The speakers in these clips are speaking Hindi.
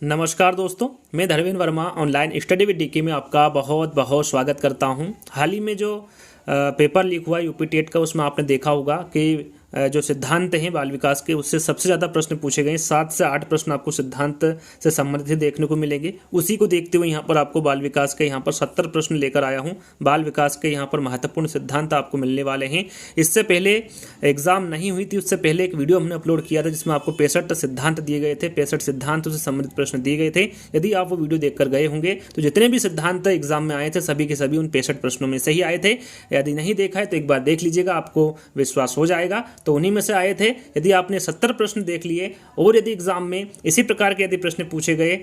नमस्कार दोस्तों, मैं Dharmendra Verma online study with DK में आपका बहुत बहुत स्वागत करता हूं। हाल ही में जो पेपर लीक हुआ यूपी टेट का, उसमें आपने देखा होगा कि जो सिद्धांत हैं बाल विकास के, उससे सबसे ज़्यादा प्रश्न पूछे गए। 7 से 8 प्रश्न आपको सिद्धांत से संबंधित देखने को मिलेंगे। उसी को देखते हुए यहाँ पर आपको बाल विकास के यहाँ पर 70 प्रश्न लेकर आया हूँ। बाल विकास के यहाँ पर महत्वपूर्ण सिद्धांत आपको मिलने वाले हैं। इससे पहले एग्जाम नहीं हुई थी, उससे पहले एक वीडियो हमने अपलोड किया था जिसमें आपको 65 सिद्धांत दिए गए थे, 65 सिद्धांतों से संबंधित प्रश्न दिए गए थे। यदि आप वो वीडियो देखकर गए होंगे तो जितने भी सिद्धांत एग्जाम में आए थे सभी के सभी उन 65 प्रश्नों में से ही आए थे। यदि नहीं देखा है तो एक बार देख लीजिएगा, आपको विश्वास हो जाएगा। तो उन्हीं में से आए थे। यदि आपने 70 प्रश्न देख लिए और यदि एग्जाम में इसी प्रकार के यदि प्रश्न पूछे गए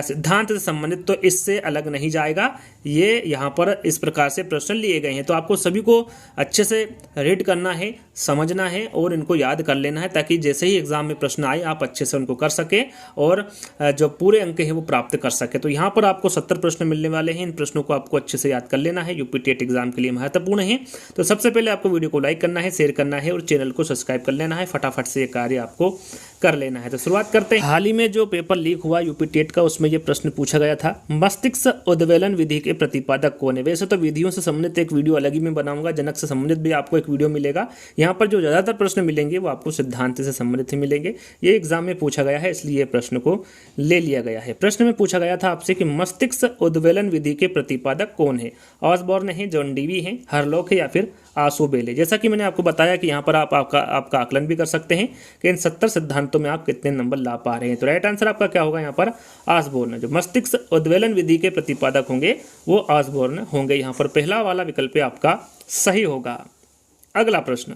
सिद्धांत से संबंधित, तो इससे अलग नहीं जाएगा। ये यहाँ पर इस प्रकार से प्रश्न लिए गए हैं। तो आपको सभी को अच्छे से रीड करना है, समझना है और इनको याद कर लेना है, ताकि जैसे ही एग्जाम में प्रश्न आए आप अच्छे से उनको कर सके और जो पूरे अंक है वो प्राप्त कर सके। तो यहाँ पर आपको 70 प्रश्न मिलने वाले हैं। इन प्रश्नों को आपको अच्छे से याद कर लेना है, यूपी टेट एग्जाम के लिए महत्वपूर्ण है। तो सबसे पहले आपको वीडियो को लाइक करना है, शेयर करना है और चैनल को सब्सक्राइब कर लेना है। फटाफट से ये कार्य आपको कर लेना है। तो शुरुआत करते हैं। हाल ही में जो पेपर लीक हुआ यूपी टेट का, उसमें ये प्रश्न पूछा गया था, मस्तिष्क उद्वेलन विधि के प्रतिपादक कौन है। वैसे तो विधियों से संबंधित एक वीडियो अलग ही मैं बनाऊंगा, जनक से संबंधित भी आपको एक वीडियो मिलेगा। यहाँ पर जो ज़्यादातर प्रश्न मिलेंगे वो आपको सिद्धांत से संबंधित ही मिलेंगे। ये एग्जाम में पूछा गया है, इसलिए प्रश्न को ले लिया गया है। प्रश्न में पूछा गया था आपसे कि मस्तिष्क उद्वेलन विधि के प्रतिपादक कौन है। ऑसबॉर्न है, जॉन डीवी है, हरलॉक है या फिर आशुबेल है। जैसा कि मैंने आपको बताया कि यहाँ पर आपका आकलन भी कर सकते हैं कि इन 70 सिद्धांतों में आप कितने नंबर ला पा रहे हैं। तो राइट आंसर आपका क्या होगा यहाँ पर? ऑसबॉर्न। जो मस्तिष्क उद्वेलन विधि के प्रतिपादक होंगे वो ऑसबॉर्न होंगे। यहाँ पर पहला वाला विकल्प आपका सही होगा। अगला प्रश्न,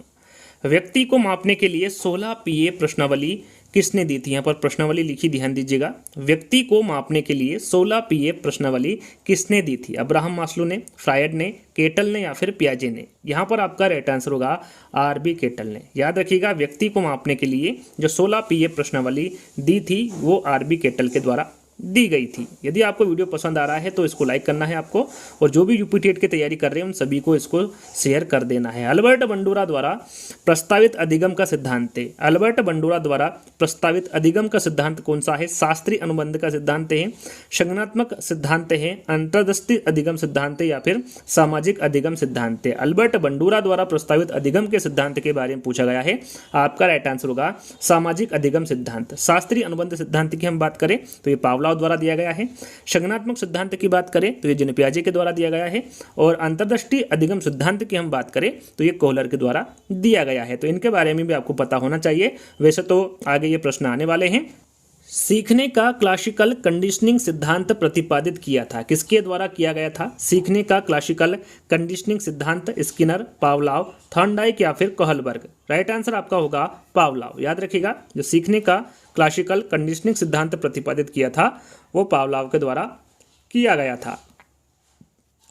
व्यक्ति को मापने के लिए 16 पीए प्रश्नावली किसने दी थी। यहाँ पर प्रश्नावली लिखी, ध्यान दीजिएगा। व्यक्ति को मापने के लिए 16 पीए प्रश्नावली किसने दी थी। अब्राहम मास्लो ने, फ्रायड ने, केटल ने या फिर पियाजे ने। यहाँ पर आपका राइट आंसर होगा आरबी केटल ने। याद रखिएगा, व्यक्ति को मापने के लिए जो 16 पीए प्रश्नावली दी थी वो आरबी केटल के द्वारा दी गई थी। यदि आपको वीडियो पसंद आ रहा है तो इसको लाइक करना है आपको, और जो भी यूपी टेट की तैयारी कर रहे हैं उन सभी को इसको शेयर कर देना है। अल्बर्ट बंडूरा द्वारा प्रस्तावित अधिगम का सिद्धांत है। अल्बर्ट बंडूरा द्वारा प्रस्तावित अधिगम का सिद्धांत कौन सा है। शास्त्रीय अनुबंध का सिद्धांत है, संज्ञानात्मक सिद्धांत है, अंतर्दृष्टि अधिगम सिद्धांत है या फिर सामाजिक अधिगम सिद्धांत है। अल्बर्ट बंडूरा द्वारा प्रस्तावित अधिगम के सिद्धांत के बारे में पूछा गया है। आपका राइट आंसर होगा सामाजिक अधिगम सिद्धांत। शास्त्रीय अनुबंध सिद्धांत की हम बात करें तो ये पावला द्वारा दिया गया है। संज्ञानात्मक सिद्धांत की बात करें तो ये जन पियाजे के द्वारा दिया गया है, और अंतर्दृष्टि अधिगम सिद्धांत की हम बात करें तो ये कोहलर के द्वारा दिया गया है। तो इनके बारे में भी आपको पता होना चाहिए। वैसे तो आगे ये प्रश्न आने वाले हैं। सीखने का क्लासिकल कंडीशनिंग सिद्धांत प्रतिपादित किया था, किसके द्वारा किया गया था। सीखने का क्लासिकल कंडीशनिंग सिद्धांत स्किनर, पावलाव, थॉर्नडाइक या फिर कोहलबर्ग। राइट आंसर आपका होगा पावलाव। याद रखिएगा, जो सीखने का क्लासिकल कंडीशनिंग सिद्धांत प्रतिपादित किया था वो पावलाव के द्वारा किया गया था।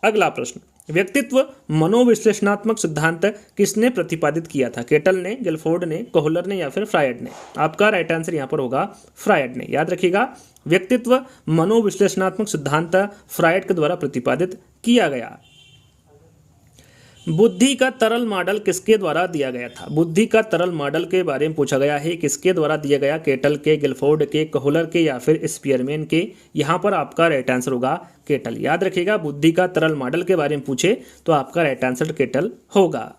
अगला प्रश्न, व्यक्तित्व मनोविश्लेषणात्मक सिद्धांत किसने प्रतिपादित किया था। केटल ने, गिलफोर्ड ने, कोहलर ने या फिर फ्रायड ने। आपका राइट आंसर यहाँ पर होगा फ्रायड ने। याद रखिएगा, व्यक्तित्व मनोविश्लेषणात्मक सिद्धांत फ्रायड के द्वारा प्रतिपादित किया गया। बुद्धि का तरल मॉडल किसके द्वारा दिया गया था। बुद्धि का तरल मॉडल के बारे में पूछा गया है, किसके द्वारा दिया गया। केटल के, गिलफोर्ड के, कोहलर के या फिर स्पीयरमैन के। यहाँ पर आपका राइट आंसर होगा केटल। याद रखिएगा, बुद्धि का तरल मॉडल के बारे में पूछे तो आपका राइट आंसर केटल होगा।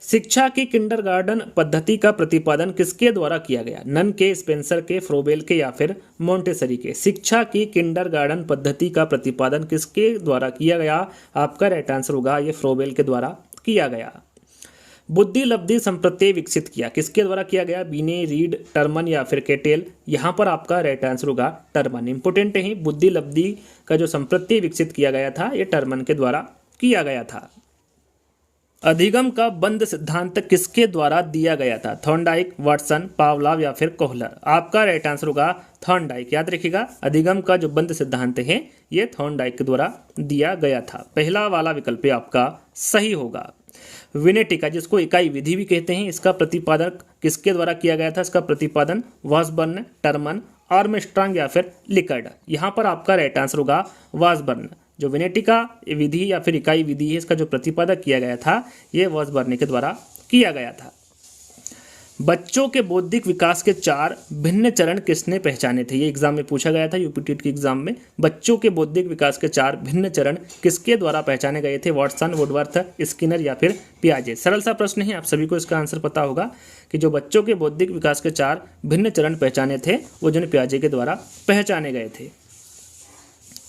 शिक्षा की किंडरगार्टन पद्धति का प्रतिपादन किसके द्वारा किया गया। नन के, स्पेंसर के, फ्रोबेल के या फिर मोंटेसरी के। शिक्षा की किंडरगार्टन पद्धति का प्रतिपादन किसके द्वारा किया गया। आपका राइट आंसर होगा ये फ्रोबेल के द्वारा किया गया। बुद्धि लब्धि संप्रत्यय विकसित किया, किसके द्वारा किया गया। बीने, रीड, टर्मन या फिर केटेल। यहाँ पर आपका राइट आंसर होगा टर्मन। इंपोर्टेंट है, बुद्धि लब्धि का जो संप्रत्यय विकसित किया गया था ये टर्मन के द्वारा किया गया था। अधिगम का बंध सिद्धांत किसके द्वारा दिया गया था। थॉर्नडाइक, वाटसन, पावलाव या फिर कोहलर। आपका राइट आंसर होगा थॉर्नडाइक। याद रखिएगा, अधिगम का जो बंध सिद्धांत है ये थॉर्नडाइक के द्वारा दिया गया था। पहला वाला विकल्प आपका सही होगा। विनेटिका, जिसको इकाई विधि भी कहते हैं, इसका प्रतिपादन किसके द्वारा किया गया था। इसका प्रतिपादन वॉसबर्न, टर्मन, आर्मस्ट्रांग या फिर लिकर्ड। यहाँ पर आपका राइट आंसर होगा वॉसबर्न। जो विनेटिका विधि या फिर इकाई विधि है, इसका जो प्रतिपादक किया गया था ये वॉसबर्न के द्वारा किया गया था। बच्चों के बौद्धिक विकास के 4 भिन्न चरण किसने पहचाने थे? ये एग्जाम में पूछा गया था, यूपीटेट के एग्जाम में। बच्चों के बौद्धिक विकास के 4 भिन्न चरण किसके द्वारा पहचाने गए थे? वॉटसन, वुडवर्थ, स्किनर या फिर पियाजे। सरल सा प्रश्न है, आप सभी को इसका आंसर पता होगा कि जो बच्चों के बौद्धिक विकास के 4 भिन्न चरण पहचाने थे वो जन पियाजे के द्वारा पहचाने गए थे।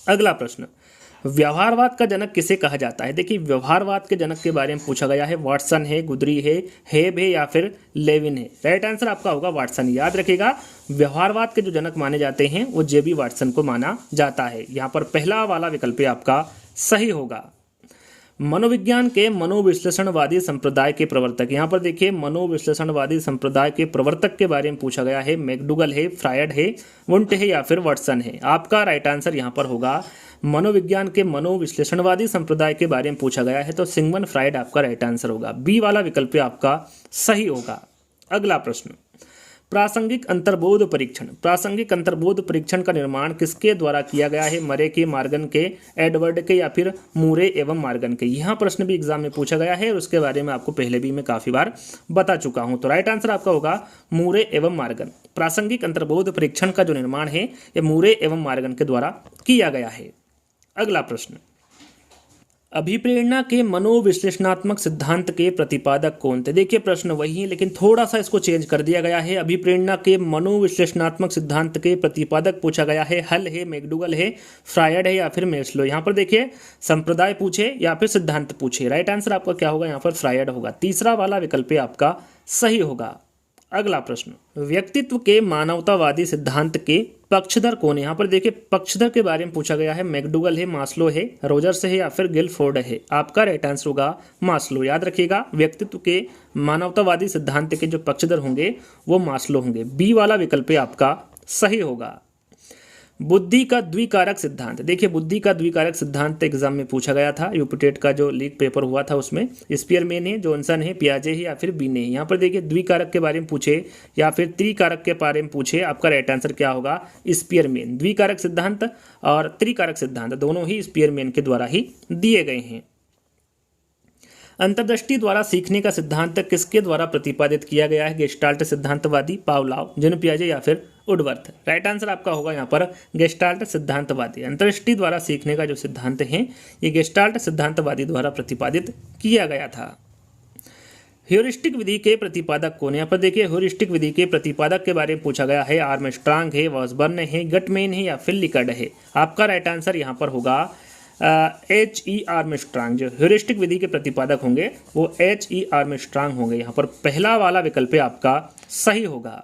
अगला प्रश्न, व्यवहारवाद का जनक किसे कहा जाता है? देखिए, व्यवहारवाद के जनक के बारे में पूछा गया है। वाटसन है, गुदरी है, हेब है या फिर लेविन है। राइट आंसर आपका होगा वाटसन। याद रखिएगा, व्यवहारवाद के जो जनक माने जाते हैं वो जेबी वाटसन को माना जाता है। यहाँ पर पहला वाला विकल्प आपका सही होगा। मनोविज्ञान के मनोविश्लेषणवादी संप्रदाय के प्रवर्तक, यहाँ पर देखिए मनोविश्लेषणवादी संप्रदाय के प्रवर्तक के बारे में पूछा गया है। मैकडूगल है, फ्रायड है, वुंट है या फिर वाटसन है। आपका राइट आंसर यहाँ पर होगा मनोविज्ञान के मनोविश्लेषणवादी संप्रदाय के बारे में पूछा गया है तो सिगमंड फ्रायड आपका राइट आंसर होगा। बी वाला विकल्प आपका सही होगा। अगला प्रश्न, प्रासंगिक अंतर्बोध परीक्षण। प्रासंगिक अंतर्बोध परीक्षण का निर्माण किसके द्वारा किया गया है? मरे के, मार्गन के, एडवर्ड के या फिर मूरे एवं मार्गन के। यह प्रश्न भी एग्जाम में पूछा गया है और उसके बारे में आपको पहले भी मैं काफी बार बता चुका हूं। तो राइट आंसर आपका होगा मूरे एवं मार्गन। प्रासंगिक अंतर्बोध परीक्षण का जो निर्माण है यह मूरे एवं मार्गन के द्वारा किया गया है। अगला प्रश्न, अभिप्रेरणा के मनोविश्लेषणात्मक सिद्धांत के प्रतिपादक कौन थे? देखिए, प्रश्न वही है लेकिन थोड़ा सा इसको चेंज कर दिया गया है। अभिप्रेरणा के मनोविश्लेषणात्मक सिद्धांत के प्रतिपादक पूछा गया है। हल है, मैकडूगल है, फ्रायड है या फिर मेस्लो। यहाँ पर देखिए संप्रदाय पूछे या फिर सिद्धांत पूछे। राइट आंसर आपका क्या होगा? यहाँ पर फ्रायड होगा। तीसरा वाला विकल्प आपका सही होगा। अगला प्रश्न, व्यक्तित्व के मानवतावादी सिद्धांत के पक्षधर कौन है? यहाँ पर देखिए पक्षधर के बारे में पूछा गया है। मैकडूगल है, मास्लो है, रोजर्स है या फिर गिलफोर्ड है। आपका राइट आंसर होगा मास्लो। याद रखिएगा, व्यक्तित्व के मानवतावादी सिद्धांत के जो पक्षधर होंगे वो मास्लो होंगे। बी वाला विकल्प आपका सही होगा। बुद्धि का द्विकारक सिद्धांत। देखिए, बुद्धि का द्विकारक सिद्धांत एग्जाम में पूछा गया था। यूपीटेट का जो लीक पेपर हुआ था उसमें स्पीयरमैन है, जॉनसन है, पियाजे है या फिर बीने है। यहाँ पर देखिए द्विकारक के बारे में पूछे या फिर त्रिकारक के बारे में पूछे, आपका राइट आंसर क्या होगा? स्पीयरमैन। द्विकारक सिद्धांत और त्रिकारक सिद्धांत दोनों ही स्पीयरमैन के द्वारा ही दिए गए हैं। अंतर्दृष्टि द्वारा सीखने का सिद्धांत किसके द्वारा प्रतिपादित किया गया है? गेस्टाल्ट सिद्धांतवादी, पावलोव, जेन पियाजे या फिर वुडवर्थ। राइट आंसर आपका होगा यहाँ पर गेस्टाल्ट सिद्धांतवादी। अंतर्दृष्टि द्वारा सीखने का जो सिद्धांत है ये गेस्टाल्ट सिद्धांतवादी द्वारा प्रतिपादित किया गया था। ह्यूरिस्टिक विधि के प्रतिपादक कौन है? यहाँ पर देखिए ह्यूरिस्टिक विधि के प्रतिपादक के बारे में पूछा गया है। आर्मस्ट्रांग है, वॉसबर्न है, गटमैन है या फिर लिकर्ड है। आपका राइट आंसर यहाँ पर होगा H.E. आर्मस्ट्रांग। जो ह्यूरिस्टिक विधि के प्रतिपादक होंगे वो H.E. आर्मस्ट्रांग होंगे। यहाँ पर पहला वाला विकल्प आपका सही होगा।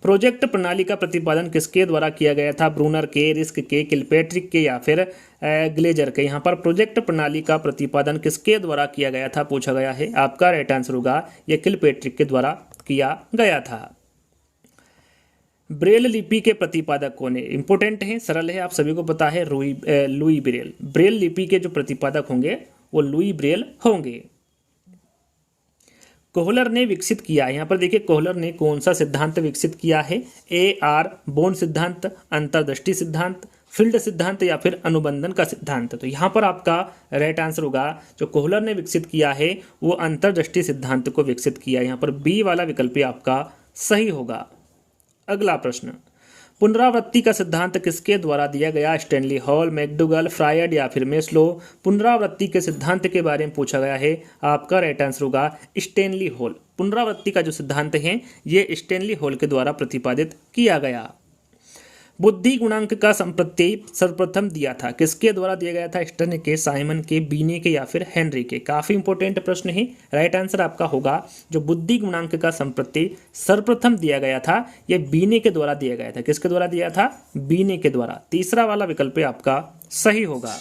प्रोजेक्ट प्रणाली का प्रतिपादन किसके द्वारा किया गया था? ब्रूनर के, रिस्क के, किलपेट्रिक के या फिर ग्लेजर के। यहाँ पर प्रोजेक्ट प्रणाली का प्रतिपादन किसके द्वारा किया गया था पूछा गया है। आपका राइट आंसर होगा यह किलपेट्रिक के द्वारा किया गया था। ब्रेल लिपि के प्रतिपादक कौन है? इंपोर्टेंट है, सरल है, आप सभी को पता है, लुई ब्रेल। ब्रेल लिपि के जो प्रतिपादक होंगे वो लुई ब्रेल होंगे। कोहलर ने विकसित किया है। यहाँ पर देखिए कोहलर ने कौन सा सिद्धांत विकसित किया है? AR बोन सिद्धांत, अंतर्दृष्टि सिद्धांत, फील्ड सिद्धांत या फिर अनुबंधन का सिद्धांत। तो यहाँ पर आपका राइट आंसर होगा जो कोहलर ने विकसित किया है वो अंतर्दृष्टि सिद्धांत को विकसित किया है। यहाँ पर बी वाला विकल्प आपका सही होगा। अगला प्रश्न, पुनरावृत्ति का सिद्धांत किसके द्वारा दिया गया? स्टैनली हॉल, मैकडूगल, फ्रायड या फिर मेस्लो। पुनरावृत्ति के सिद्धांत के बारे में पूछा गया है। आपका राइट आंसर होगा स्टैनली हॉल। पुनरावृत्ति का जो सिद्धांत है ये स्टैनली हॉल के द्वारा प्रतिपादित किया गया। बुद्धि गुणांक का संप्रत्यय सर्वप्रथम दिया था किसके द्वारा दिया गया था? स्टर्न के, साइमन के, बीने के या फिर हेनरी के। काफी इंपॉर्टेंट प्रश्न है। राइट आंसर आपका होगा जो बुद्धि गुणांक का संप्रत्यय सर्वप्रथम दिया गया था यह बीने के द्वारा दिया गया था। किसके द्वारा दिया था? बीने के द्वारा। तीसरा वाला विकल्प आपका सही होगा।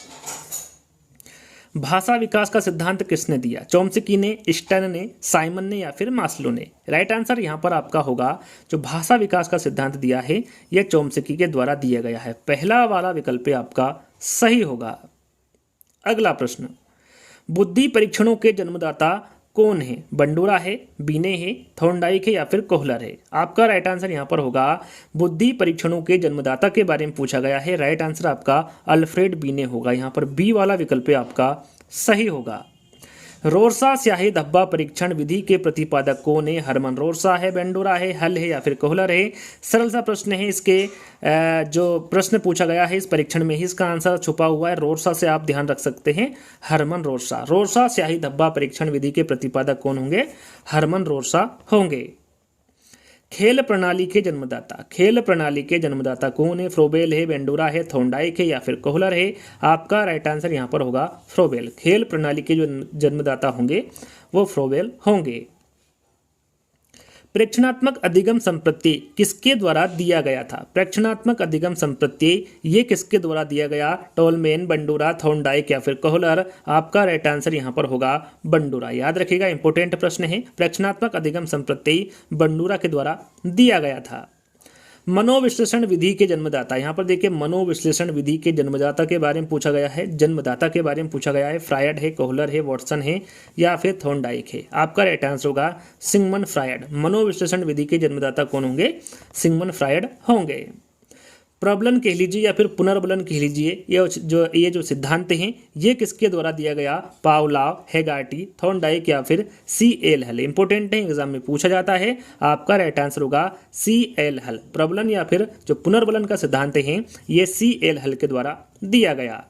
भाषा विकास का सिद्धांत किसने दिया? चॉम्स्की ने, स्टर्न ने, साइमन ने या फिर मास्लो ने। राइट आंसर यहाँ पर आपका होगा जो भाषा विकास का सिद्धांत दिया है यह चॉम्स्की के द्वारा दिया गया है। पहला वाला विकल्प आपका सही होगा। अगला प्रश्न, बुद्धि परीक्षणों के जन्मदाता कौन है? बंडूरा है, बीने है, थॉर्नडाइक है या फिर कोहलर है। आपका राइट आंसर यहाँ पर होगा बुद्धि परीक्षणों के जन्मदाता के बारे में पूछा गया है। राइट आंसर आपका अल्फ्रेड बीने होगा। यहाँ पर बी वाला विकल्प आपका सही होगा। रोरसा स्याही धब्बा परीक्षण विधि के प्रतिपादक कौन है? हरमन रोरसा है, बेंडोरा है, हल है या फिर कोहलर है? सरल सा प्रश्न है। इसके जो प्रश्न पूछा गया है इस परीक्षण में ही इसका आंसर छुपा हुआ है। रोरसा से आप ध्यान रख सकते हैं, हरमन रोरसा। रोरसा स्याही धब्बा परीक्षण विधि के प्रतिपादक कौन होंगे? हरमन रोरसा होंगे। खेल प्रणाली के जन्मदाता, खेल प्रणाली के जन्मदाता कौन है? फ्रोबेल है, बेंडोरा है, थॉर्नडाइक है या फिर कोहलर है? आपका राइट आंसर यहाँ पर होगा फ्रोबेल। खेल प्रणाली के जो जन्मदाता होंगे वो फ्रोबेल होंगे। प्रेक्षणात्मक अधिगम संप्रत्यय किसके द्वारा दिया गया था? प्रेक्षणात्मक अधिगम संप्रत्यय ये किसके द्वारा दिया गया? टोलमेन, बंडूरा, थॉर्नडाइक या फिर कोहलर? आपका राइट आंसर यहाँ पर होगा बंडूरा। याद रखिएगा, इंपॉर्टेंट प्रश्न है। प्रेक्षणात्मक अधिगम संप्रत्यय बंडूरा के द्वारा दिया गया था। मनोविश्लेषण विधि के जन्मदाता, यहाँ पर देखिए मनोविश्लेषण विधि के जन्मदाता के बारे में पूछा गया है। जन्मदाता के बारे में पूछा गया है। फ्रायड है, कोहलर है, वॉटसन है या फिर थॉर्नडाइक है? आपका राइट आंसर होगा सिगमंड फ्रायड। मनोविश्लेषण विधि के जन्मदाता कौन होंगे? सिगमंड फ्रायड होंगे। प्रबलन कह लीजिए या फिर पुनर्बलन कह लीजिए, ये जो सिद्धांत हैं ये किसके द्वारा दिया गया? पावलाव, हेगार्टी, थॉर्नडाइक या फिर C.L. हल। इंपॉर्टेंट है, एग्जाम में पूछा जाता है। आपका राइट आंसर होगा C.L. हल। प्रबलन या फिर जो पुनर्बलन का सिद्धांत है ये C.L. हल के द्वारा दिया गया।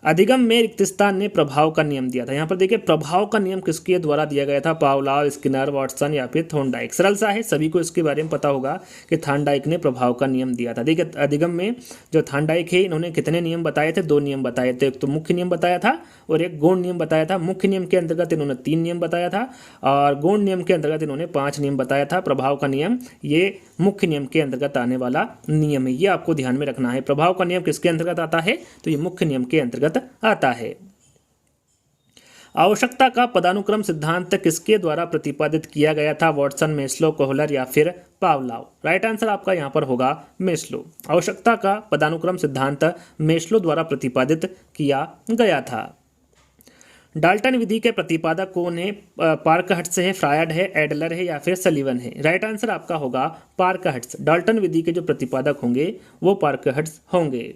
अधिगम में रिक्त स्थान ने प्रभाव का नियम दिया था। यहाँ पर देखिए प्रभाव का नियम किसके द्वारा दिया गया था? पावलाव, स्किनर, वॉटसन या फिर थॉर्नडाइक। सरल सा है, सभी को इसके बारे में पता होगा कि थॉर्नडाइक ने प्रभाव का नियम दिया था। देखिए अधिगम में जो थॉर्नडाइक है इन्होंने कितने नियम बताए थे? 2 नियम बताए थे। एक तो मुख्य नियम बताया था और एक गौण नियम बताया था। मुख्य नियम के अंतर्गत इन्होंने 3 नियम बताया था और गौण नियम के अंतर्गत इन्होंने 5 नियम बताया था। प्रभाव का नियम ये मुख्य नियम के अंतर्गत आने वाला नियम है, ये आपको ध्यान में रखना है। प्रभाव का नियम किसके अंतर्गत आता है? तो ये मुख्य नियम के अंतर्गत आता है। आवश्यकता का पदानुक्रम सिद्धांत किसके द्वारा प्रतिपादित किया गया था? वॉटसन, मेस्लो, कोहलर या फिर पावलाव? राइट आंसर आपका यहाँ पर होगा मेस्लो। आवश्यकता का पदानुक्रम सिद्धांत मेस्लो द्वारा प्रतिपादित किया गया था। डाल्टन विधि के प्रतिपादक कौन है? पार्कहट्स है, फ्रायड है, एडलर है या फिर सलीवन है? राइट आंसर आपका होगा पार्कहट्स। डाल्टन विधि के जो प्रतिपादक होंगे वो पार्कहट्स होंगे।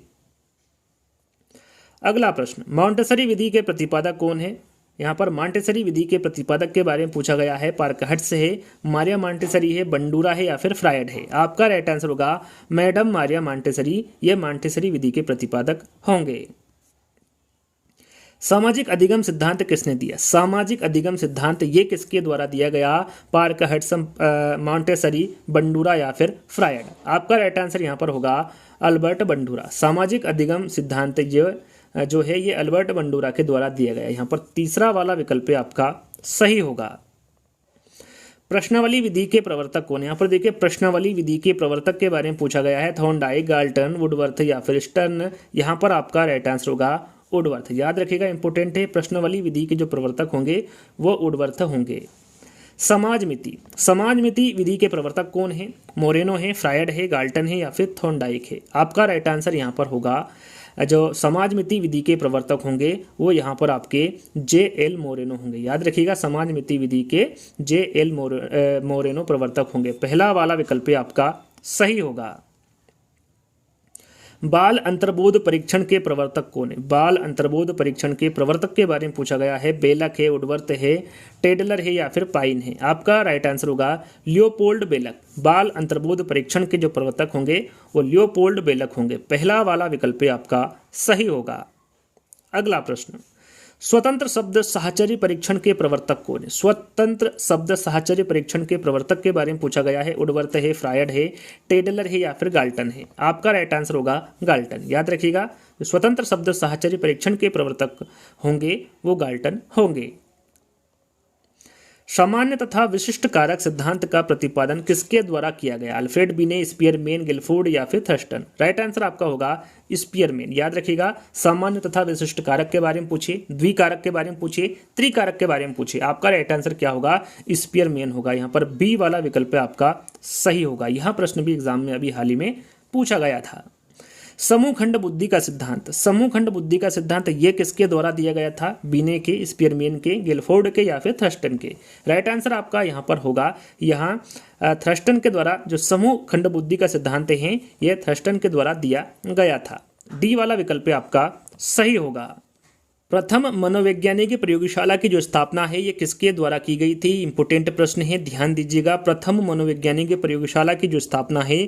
अगला प्रश्न, मॉन्टेसरी विधि के प्रतिपादक कौन है? यहाँ पर मॉन्टेसरी विधि के प्रतिपादक के बारे में पूछा गया है। पार्कहट्स है, मारिया मॉन्टेसरी है, बंडूरा है या फिर फ्रायड है? आपका राइट आंसर होगा मैडम मारिया मॉन्टेसरी। ये मॉन्टेसरी विधि के प्रतिपादक होंगे। सामाजिक अधिगम सिद्धांत किसने दिया? सामाजिक अधिगम सिद्धांत ये किसके द्वारा दिया गया? पार्कहट्स, मॉन्टेसरी, बंडूरा या फिर फ्रायड? आपका राइट आंसर यहाँ पर होगा अल्बर्ट बंडूरा। सामाजिक अधिगम सिद्धांत जो है ये अल्बर्ट बंडूरा के द्वारा दिया गया। यहाँ पर तीसरा वाला विकल्प आपका सही होगा। प्रश्नावली विधि के प्रवर्तक कौन है? यहाँ पर देखिए प्रश्नावली विधि के प्रवर्तक के बारे में पूछा गया है। थॉर्नडाइक, गाल्टन, वुडवर्थ या फिर स्टर्न? यहाँ पर आपका राइट आंसर होगा वुडवर्थ। याद रखिएगा, इंपॉर्टेंट है। प्रश्नावली विधि के जो प्रवर्तक होंगे वो वुडवर्थ होंगे। समाजमिति, समाजमिति विधि के प्रवर्तक कौन है? मोरेनो है, फ्रायड है, गाल्टन है या फिर थॉर्नडाइक है? आपका राइट आंसर यहाँ पर होगा जो समाजमिति विधि के प्रवर्तक होंगे वो यहाँ पर आपके J.L. मोरेनो होंगे। याद रखिएगा, समाजमिति विधि के J.L. मोरेनो प्रवर्तक होंगे। पहला वाला विकल्प आपका सही होगा। बाल अंतर्बोध परीक्षण के प्रवर्तक कौन है? बाल अंतर्बोध परीक्षण के प्रवर्तक के बारे में पूछा गया है। बेलक है, वुडवर्थ है, टेडलर है या फिर पाइन है? आपका राइट आंसर होगा लियोपोल्ड बेलक। बाल अंतर्बोध परीक्षण के जो प्रवर्तक होंगे वो लियोपोल्ड बेलक होंगे। पहला वाला विकल्प आपका सही होगा। अगला प्रश्न, स्वतंत्र शब्द साहचर्य परीक्षण के प्रवर्तक कौन है? स्वतंत्र शब्द साहचर्य परीक्षण के प्रवर्तक के बारे में पूछा गया है। वुडवर्थ है, फ्रायड है, टेडलर है या फिर गाल्टन है? आपका राइट आंसर होगा गाल्टन। याद रखिएगा, स्वतंत्र शब्द साहचर्य परीक्षण के प्रवर्तक होंगे वो गाल्टन होंगे। सामान्य तथा विशिष्ट कारक सिद्धांत का प्रतिपादन किसके द्वारा किया गया? अल्फ्रेड बिने, स्पीयरमैन, गिलफोर्ड या फिर थर्स्टन? राइट आंसर आपका होगा स्पीयरमैन। याद रखिएगा, सामान्य तथा विशिष्ट कारक के बारे में पूछिए, द्विकारक के बारे में पूछिए, त्रिकारक के बारे में पूछिए, आपका राइट आंसर क्या होगा? स्पीयरमैन होगा। यहाँ पर बी वाला विकल्प आपका सही होगा। यह प्रश्न भी एग्जाम में अभी हाल ही में पूछा गया था। समूह खंड बुद्धि का सिद्धांत, समूह खंड बुद्धि का सिद्धांत ये किसके द्वारा दिया गया था? बिने के, स्पीयरमैन के, गिलफोर्ड के या फिर थर्स्टन के? राइट आंसर आपका यहाँ पर होगा यहाँ थर्स्टन के द्वारा जो समूह खंड बुद्धि का सिद्धांत है ये थर्स्टन के द्वारा दिया गया था। डी वाला विकल्प आपका सही होगा। प्रथम मनोवैज्ञानिक प्रयोगशाला की जो स्थापना है ये किसके द्वारा की गई थी? इंपोर्टेंट प्रश्न है, ध्यान दीजिएगा। प्रथम मनोवैज्ञानिक प्रयोगशाला की जो स्थापना है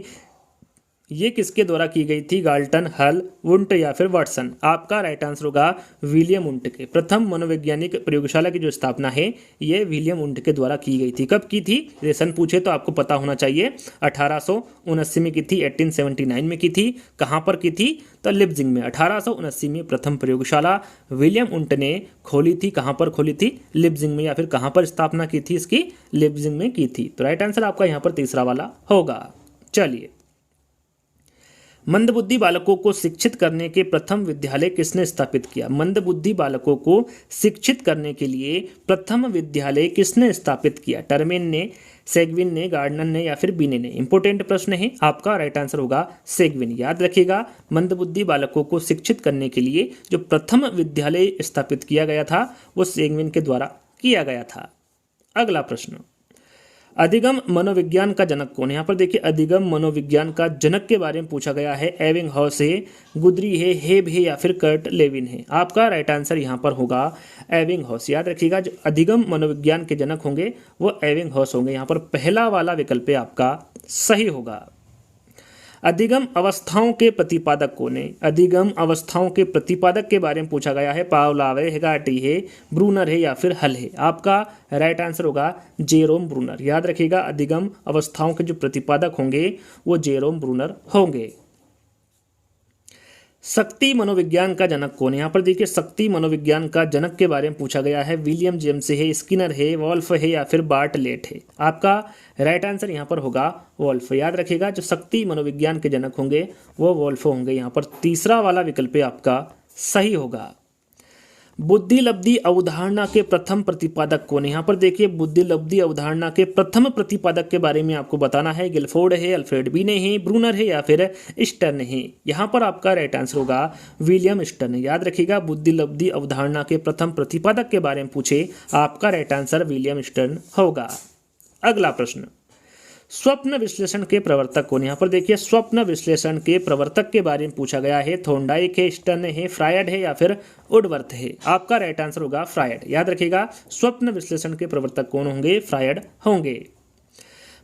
ये किसके द्वारा की गई थी? गाल्टन, हल, वुंट या फिर वाटसन? आपका राइट आंसर होगा विलियम वुंट के। प्रथम मनोवैज्ञानिक प्रयोगशाला की जो स्थापना है ये विलियम वुंट के द्वारा की गई थी। कब की थी? रेशन पूछे तो आपको पता होना चाहिए। 1879 में की थी, 1879 में की थी। कहाँ पर की थी? तो लिप्जिंग में। 1879 में प्रथम प्रयोगशाला विलियम वुंट ने खोली थी। कहाँ पर खोली थी? लिप्जिंग में। या फिर कहाँ पर स्थापना की थी इसकी? लिप्जिंग में की थी। तो राइट आंसर आपका यहाँ पर तीसरा वाला होगा। चलिए, मंदबुद्धि बालकों को शिक्षित करने के प्रथम विद्यालय किसने स्थापित किया? मंदबुद्धि बालकों को शिक्षित करने के लिए प्रथम विद्यालय किसने स्थापित किया? टर्मेन ने, सेगविन ने, गार्डनर ने या फिर बीने ने? इंपोर्टेंट प्रश्न है। आपका राइट आंसर होगा सेगविन। याद रखिएगा, मंदबुद्धि बालकों को शिक्षित करने के लिए जो प्रथम विद्यालय स्थापित किया गया था वो सेगविन के द्वारा किया गया था। अगला प्रश्न, अधिगम मनोविज्ञान का जनक कौन है? यहाँ पर देखिए, अधिगम मनोविज्ञान का जनक के बारे में पूछा गया है। एबिंगहॉस है, गुदरी है, हेब है या फिर कर्ट लेविन है? आपका राइट आंसर यहाँ पर होगा एबिंगहॉस। याद रखिएगा, जो अधिगम मनोविज्ञान के जनक होंगे वो एबिंगहॉस होंगे। यहाँ पर पहला वाला विकल्प आपका सही होगा। अधिगम अवस्थाओं के प्रतिपादक कौन है? अधिगम अवस्थाओं के प्रतिपादक के बारे में पूछा गया है। पावलाव है, हेगार्टी है, ब्रूनर है या फिर हल है? आपका राइट आंसर होगा जेरोम ब्रूनर। याद रखिएगा, अधिगम अवस्थाओं के जो प्रतिपादक होंगे वो जेरोम ब्रूनर होंगे। शक्ति मनोविज्ञान का जनक कौन है? यहाँ पर देखिए, शक्ति मनोविज्ञान का जनक के बारे में पूछा गया है। विलियम जेम्स है, स्किनर है, वॉल्फ है या फिर बार्टलेट है? आपका राइट आंसर यहाँ पर होगा वॉल्फ। याद रखिएगा, जो शक्ति मनोविज्ञान के जनक होंगे वो वॉल्फ होंगे। यहाँ पर तीसरा वाला विकल्प आपका सही होगा। बुद्धिलब्धि अवधारणा के प्रथम प्रतिपादक कौन है? यहाँ पर देखिए, बुद्धिलब्धि अवधारणा के प्रथम प्रतिपादक के बारे में आपको बताना है। गिलफोर्ड है, अल्फ्रेड बीने है, ब्रूनर है या फिर स्टर्न है? यहाँ पर आपका राइट आंसर होगा विलियम स्टर्न। याद रखिएगा, बुद्धिलब्धि अवधारणा के प्रथम प्रतिपादक के बारे में पूछे, आपका राइट आंसर विलियम स्टर्न होगा। अगला प्रश्न, स्वप्न विश्लेषण के प्रवर्तक कौन? यहाँ पर देखिए, स्वप्न विश्लेषण के प्रवर्तक के बारे में पूछा गया है। थॉर्नडाइक है, स्टर्न है, फ्रायड है या फिर वुडवर्थ है? आपका राइट आंसर होगा फ्रायड। याद रखिएगा, स्वप्न विश्लेषण के प्रवर्तक कौन होंगे? फ्रायड होंगे।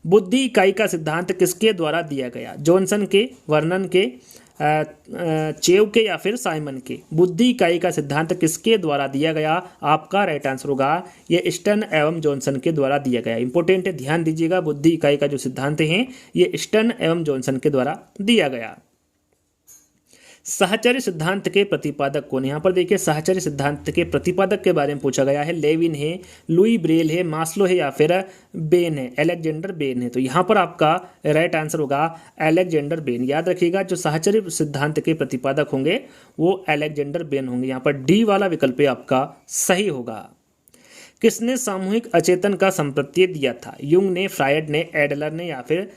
बुद्धि इकाई का सिद्धांत किसके द्वारा दिया गया? जॉनसन के, वर्नन के, चेव के या फिर साइमन के? बुद्धि इकाई का सिद्धांत किसके द्वारा दिया गया? आपका राइट आंसर होगा ये स्टर्न एवं जॉनसन के द्वारा दिया गया। इंपोर्टेंट है, ध्यान दीजिएगा, बुद्धि इकाई का जो सिद्धांत है ये स्टर्न एवं जॉनसन के द्वारा दिया गया। साहचर्य सिद्धांत के प्रतिपादक कौन? यहाँ पर देखिए, साहचर्य सिद्धांत के प्रतिपादक के बारे में पूछा गया है। लेविन है, लुई ब्रेल है, मास्लो है या फिर बेन है? अलेक्जेंडर बेन है। तो यहाँ पर आपका राइट आंसर होगा अलेक्जेंडर बेन। याद रखिएगा, जो साहचर्य सिद्धांत के प्रतिपादक होंगे वो अलेक्जेंडर बेन होंगे। यहाँ पर डी वाला विकल्प आपका सही होगा। किसने सामूहिक अचेतन का संप्रत्यय दिया था? युंग ने, फ्रायड ने, एडलर ने या फिर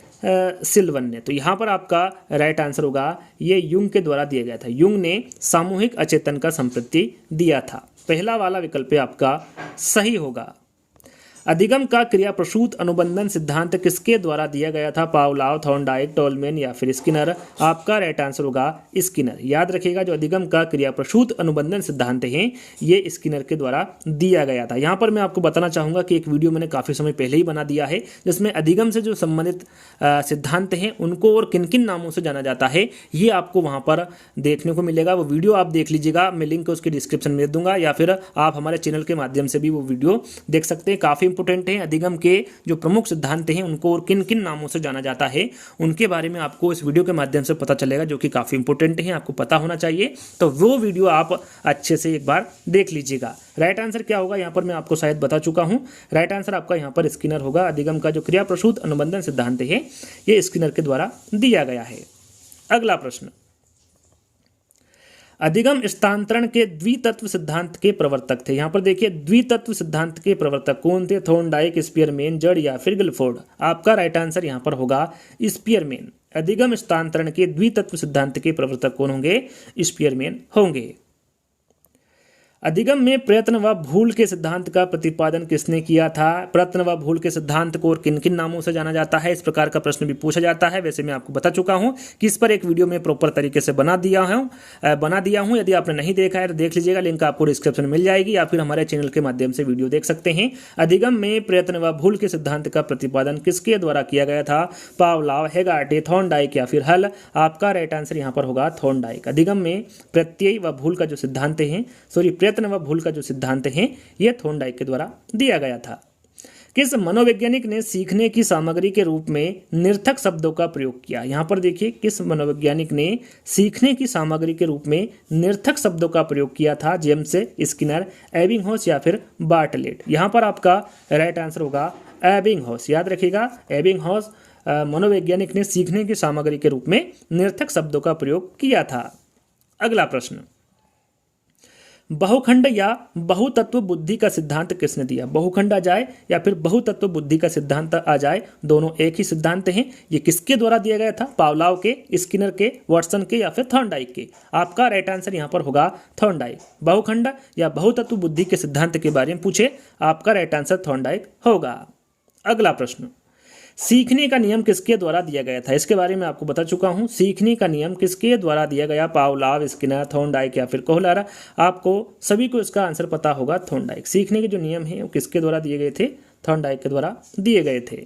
सिल्वन ने? तो यहाँ पर आपका राइट आंसर होगा ये युंग के द्वारा दिया गया था। युंग ने सामूहिक अचेतन का संप्रत्यय दिया था। पहला वाला विकल्प आपका सही होगा। अधिगम का क्रिया प्रसूत अनुबंधन सिद्धांत किसके द्वारा दिया गया था? पावलाव, थॉर्नडाइक, टोलमैन या फिर स्किनर? आपका राइट आंसर होगा स्किनर। याद रखिएगा, जो अधिगम का क्रिया प्रसूत अनुबंधन सिद्धांत है ये स्किनर के द्वारा दिया गया था। यहाँ पर मैं आपको बताना चाहूँगा कि एक वीडियो मैंने काफ़ी समय पहले ही बना दिया है जिसमें अधिगम से जो संबंधित सिद्धांत हैं उनको और किन किन नामों से जाना जाता है ये आपको वहाँ पर देखने को मिलेगा। वो वीडियो आप देख लीजिएगा, मैं लिंक उसके डिस्क्रिप्शन में दे दूंगा या फिर आप हमारे चैनल के माध्यम से भी वो वीडियो देख सकते हैं। काफ़ी इंपोर्टेंट है। अधिगम के जो प्रमुख सिद्धांत हैं उनको और किन किन नामों से जाना जाता है उनके बारे में आपको इस वीडियो के माध्यम से पता चलेगा, जो कि काफ़ी इंपोर्टेंट है, आपको पता होना चाहिए। तो वो वीडियो आप अच्छे से एक बार देख लीजिएगा। राइट आंसर क्या होगा यहाँ पर मैं आपको शायद बता चुका हूँ। राइट आंसर आपका यहाँ पर स्किनर होगा। अधिगम का जो क्रिया प्रसूत अनुबंधन सिद्धांत है ये स्किनर के द्वारा दिया गया है। अगला प्रश्न, अधिगम स्थानांतरण के द्वितत्व सिद्धांत के प्रवर्तक थे। यहाँ पर देखिए, द्वितत्व सिद्धांत के प्रवर्तक कौन थे? थॉर्नडाइक, स्पीयरमैन, जड़ या फिर गिलफोर्ड? आपका राइट आंसर यहाँ पर होगा स्पीयरमैन। अधिगम स्थानांतरण के द्वितत्व सिद्धांत के प्रवर्तक कौन होंगे? स्पीयरमैन होंगे। अधिगम में प्रयत्न व भूल के सिद्धांत का प्रतिपादन किसने किया था? प्रयत्न व भूल के सिद्धांत को और किन किन नामों से जाना जाता है, इस प्रकार का प्रश्न भी पूछा जाता है। वैसे मैं आपको बता चुका हूं कि इस पर एक वीडियो में प्रॉपर तरीके से बना दिया हूं। यदि आपने नहीं देखा है तो देख लीजिएगा, लिंक आपको डिस्क्रिप्शन में मिल जाएगी, या फिर हमारे चैनल के माध्यम से वीडियो देख सकते हैं। अधिगम में प्रयत्न व भूल के सिद्धांत का प्रतिपादन किसके द्वारा किया गया था? पावलाव, हेगार्टे, थॉर्नडाइक या फिर हल? आपका राइट आंसर यहाँ पर होगा थॉर्नडाइक। अधिगम में प्रत्यय व भूल का जो सिद्धांत है, प्रयत्न व भूल का जो सिद्धांत है, यह थॉर्नडाइक के द्वारा दिया गया था। किस मनोवैज्ञानिक ने सीखने की सामग्री के रूप में निरर्थक शब्दों का प्रयोग किया? यहां पर देखिए, किस मनोवैज्ञानिक ने सीखने की सामग्री के रूप में निरर्थक शब्दों का प्रयोग किया था? जेम्स, स्किनर, एबिंगहॉस या फिर बार्टलेट? यहां पर आपका राइट आंसर होगा एबिंगहॉस। याद रखिएगा, एबिंगहॉस मनोवैज्ञानिक ने सीखने की सामग्री के रूप में निरर्थक शब्दों का प्रयोग किया था। अगला प्रश्न, बहुखंड या बहुतत्व बुद्धि का सिद्धांत किसने दिया? बहुखंड आ जाए या फिर बहुतत्व बुद्धि का सिद्धांत आ जाए, दोनों एक ही सिद्धांत हैं। ये किसके द्वारा दिया गया था? पावलाव के, स्किनर के, वाटसन के या फिर थॉर्नडाइक के? आपका राइट आंसर यहाँ पर होगा थॉर्नडाइक। बहुखंड या बहुतत्व बुद्धि के सिद्धांत के बारे में पूछे, आपका राइट आंसर थॉर्नडाइक होगा। अगला प्रश्न, सीखने का नियम किसके द्वारा दिया गया था? इसके बारे में आपको बता चुका हूं। सीखने का नियम किसके द्वारा दिया गया? पावलाव, स्किनर, थॉर्नडाइक या फिर कोहलर? आपको सभी को इसका आंसर पता होगा, थॉर्नडाइक। सीखने के जो नियम हैं वो किसके द्वारा दिए गए थे? थॉर्नडाइक के द्वारा दिए गए थे।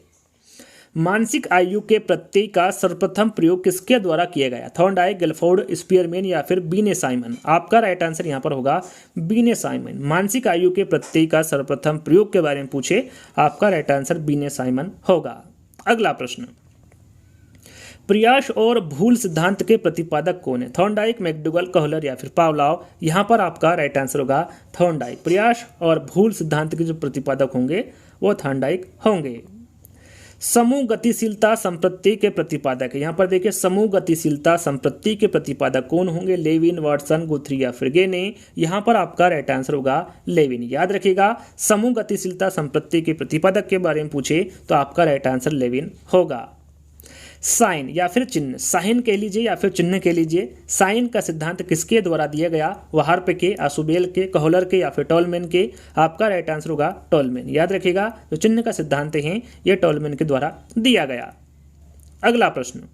मानसिक आयु के प्रत्यय का सर्वप्रथम प्रयोग किसके द्वारा किया गया? थॉर्नडाइक, गिलफोर्ड, स्पीयरमैन या फिर बीने साइमन? आपका राइट आंसर यहाँ पर होगा बीने साइमन। मानसिक आयु के प्रत्यय का सर्वप्रथम प्रयोग के बारे में पूछे, आपका राइट आंसर बीने साइमन होगा। अगला प्रश्न, प्रयास और भूल सिद्धांत के प्रतिपादक कौन है? थॉर्नडाइक, मैकडूगल, कोहलर या फिर पावलाव? यहां पर आपका राइट आंसर होगा थॉर्नडाइक। प्रयास और भूल सिद्धांत के जो प्रतिपादक होंगे वो थॉर्नडाइक होंगे। समूह गतिशीलता संप्रति के प्रतिपादक है, यहां पर देखिए समूह गतिशीलता संप्रति के प्रतिपादक कौन होंगे? लेविन, वाटसन, गुथरी या फिर गेने? यहां पर आपका राइट आंसर होगा लेविन। याद रखिएगा, समूह गतिशीलता संप्रति के प्रतिपादक के बारे में पूछे तो आपका राइट आंसर लेविन होगा। साइन या फिर चिन्ह, साइन कह लीजिए या फिर चिन्ह कह लीजिए, साइन का सिद्धांत किसके द्वारा दिया गया? वार्प के, आशुबेल के, कोहलर के या फिर टॉलमैन के? आपका राइट आंसर होगा टॉलमैन। याद रखिएगा, जो चिन्ह का सिद्धांत है यह टॉलमैन के द्वारा दिया गया। अगला प्रश्न,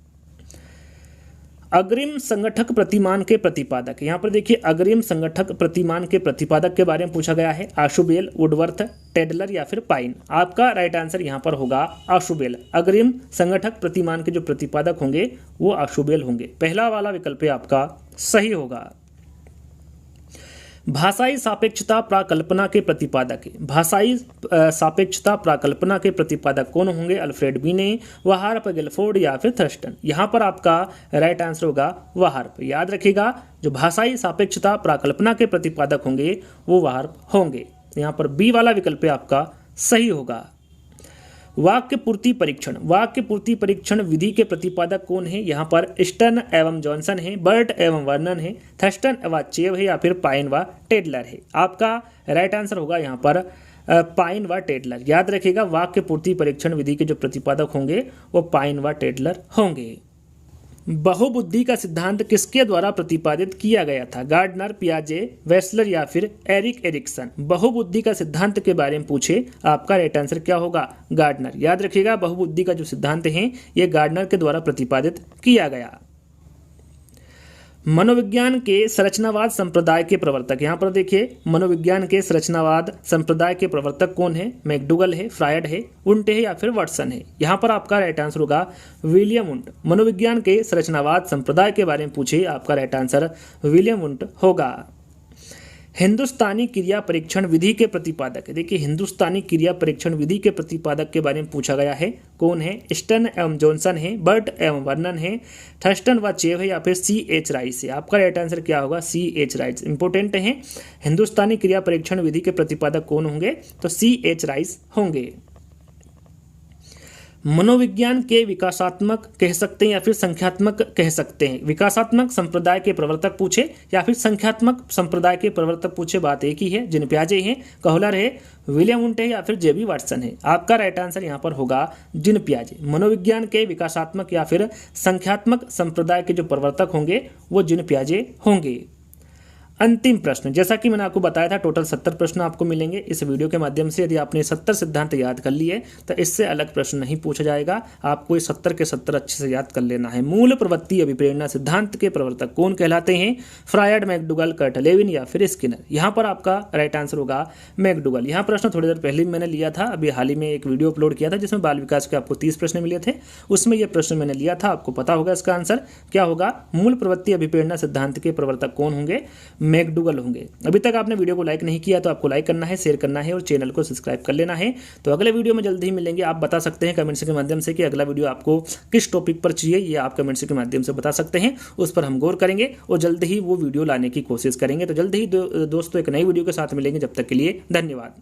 अग्रिम संगठक प्रतिमान के प्रतिपादक। यहां पर देखिए, अग्रिम संगठक प्रतिमान के प्रतिपादक के बारे में पूछा गया है। आशुबेल, वुडवर्थ, टेडलर या फिर पाइन? आपका राइट आंसर यहां पर होगा आशुबेल। अग्रिम संगठक प्रतिमान के जो प्रतिपादक होंगे वो आशुबेल होंगे। पहला वाला विकल्प आपका सही होगा। भाषाई सापेक्षता प्राकल्पना के प्रतिपादक है। भाषाई सापेक्षता प्राकल्पना के प्रतिपादक कौन होंगे? अल्फ्रेड बीने, वार्प, गिलफोर्ड या फिर थर्स्टन? यहाँ पर आपका राइट आंसर होगा वार्प। याद रखिएगा, जो भाषाई सापेक्षता प्राकल्पना के प्रतिपादक होंगे वो वार्प होंगे। यहाँ पर बी वाला विकल्प आपका सही होगा। वाक्य पूर्ति परीक्षण, वाक्य पूर्ति परीक्षण विधि के प्रतिपादक कौन है? यहाँ पर स्टर्न एवं जॉनसन है, बर्ट एवं वर्नन है, थर्स्टन व चेव है या फिर पाइन व टेडलर है? आपका राइट आंसर होगा यहाँ पर पाइन व टेडलर। याद रखिएगा, वाक्य पूर्ति परीक्षण विधि के जो प्रतिपादक होंगे वो पाइन व टेडलर होंगे। बहुबुद्धि का सिद्धांत किसके द्वारा प्रतिपादित किया गया था? गार्डनर, पियाजे, वेस्लर या फिर एरिक एरिक्सन? बहुबुद्धि का सिद्धांत के बारे में पूछे, आपका राइट आंसर क्या होगा? गार्डनर। याद रखिएगा, बहुबुद्धि का जो सिद्धांत है ये गार्डनर के द्वारा प्रतिपादित किया गया। मनोविज्ञान के संरचनावाद संप्रदाय के प्रवर्तक, यहाँ पर देखिए मनोविज्ञान के संरचनावाद संप्रदाय के प्रवर्तक कौन है? मैकडूगल है, फ्रायड है, वुंट है या फिर वाटसन है? यहाँ पर आपका राइट आंसर होगा विलियम वुंट। मनोविज्ञान के संरचनावाद संप्रदाय के बारे में पूछे, आपका राइट आंसर विलियम वुंट होगा। हिंदुस्तानी क्रिया परीक्षण विधि के प्रतिपादक है। देखिए, हिंदुस्तानी क्रिया परीक्षण विधि के प्रतिपादक के बारे में पूछा गया है, कौन है? स्टर्न एवं जॉनसन है, बर्ट एवं वर्नन है, थर्स्टन व चेव है या फिर C.H. राइस है? आपका राइट आंसर क्या होगा? C.H. राइस। इंपोर्टेंट है, हिंदुस्तानी क्रिया परीक्षण विधि के प्रतिपादक कौन होंगे? तो C.H. राइस होंगे। मनोविज्ञान के विकासात्मक कह सकते हैं या फिर संख्यात्मक कह सकते हैं? विकासात्मक संप्रदाय के प्रवर्तक पूछे या फिर संख्यात्मक संप्रदाय के प्रवर्तक पूछे, बात एक ही है। जिन प्याजे हैं, कोहलर है, विलियम वुंट है या फिर जेबी वाटसन है? आपका राइट आंसर यहाँ पर होगा जिन प्याजे। मनोविज्ञान के विकासात्मक या फिर संख्यात्मक संप्रदाय के जो प्रवर्तक होंगे वो जिन प्याजे होंगे। अंतिम प्रश्न, जैसा कि मैंने आपको बताया था टोटल 70 प्रश्न आपको मिलेंगे इस वीडियो के माध्यम से। यदि आपने 70 सिद्धांत याद कर लिए तो इससे अलग प्रश्न नहीं पूछा जाएगा, आपको ये 70 के 70 अच्छे से याद कर लेना है। मूल प्रवृत्ति अभिप्रेरणा सिद्धांत के प्रवर्तक कौन कहलाते हैं? फ्रायड, मैकडूगल, कर्ट लेविन या फिर स्किनर। यहाँ पर आपका राइट आंसर होगा मैकडूगल। यहाँ प्रश्न थोड़ी देर पहले मैंने लिया था, अभी हाल ही में एक वीडियो अपलोड किया था जिसमें बाल विकास के आपको 30 प्रश्न मिले थे, उसमें यह प्रश्न मैंने लिया था। आपको पता होगा इसका आंसर क्या होगा। मूल प्रवृत्ति अभिप्रेरणा सिद्धांत के प्रवर्तक कौन होंगे? मैकडूगल होंगे। अभी तक आपने वीडियो को लाइक नहीं किया तो आपको लाइक करना है, शेयर करना है और चैनल को सब्सक्राइब कर लेना है। तो अगले वीडियो में जल्दी ही मिलेंगे। आप बता सकते हैं कमेंट्स के माध्यम से कि अगला वीडियो आपको किस टॉपिक पर चाहिए, ये आप कमेंट्स के माध्यम से बता सकते हैं, उस पर हम गौर करेंगे और जल्द ही वो वीडियो लाने की कोशिश करेंगे। तो जल्द ही दोस्तों एक नई वीडियो के साथ मिलेंगे, जब तक के लिए धन्यवाद।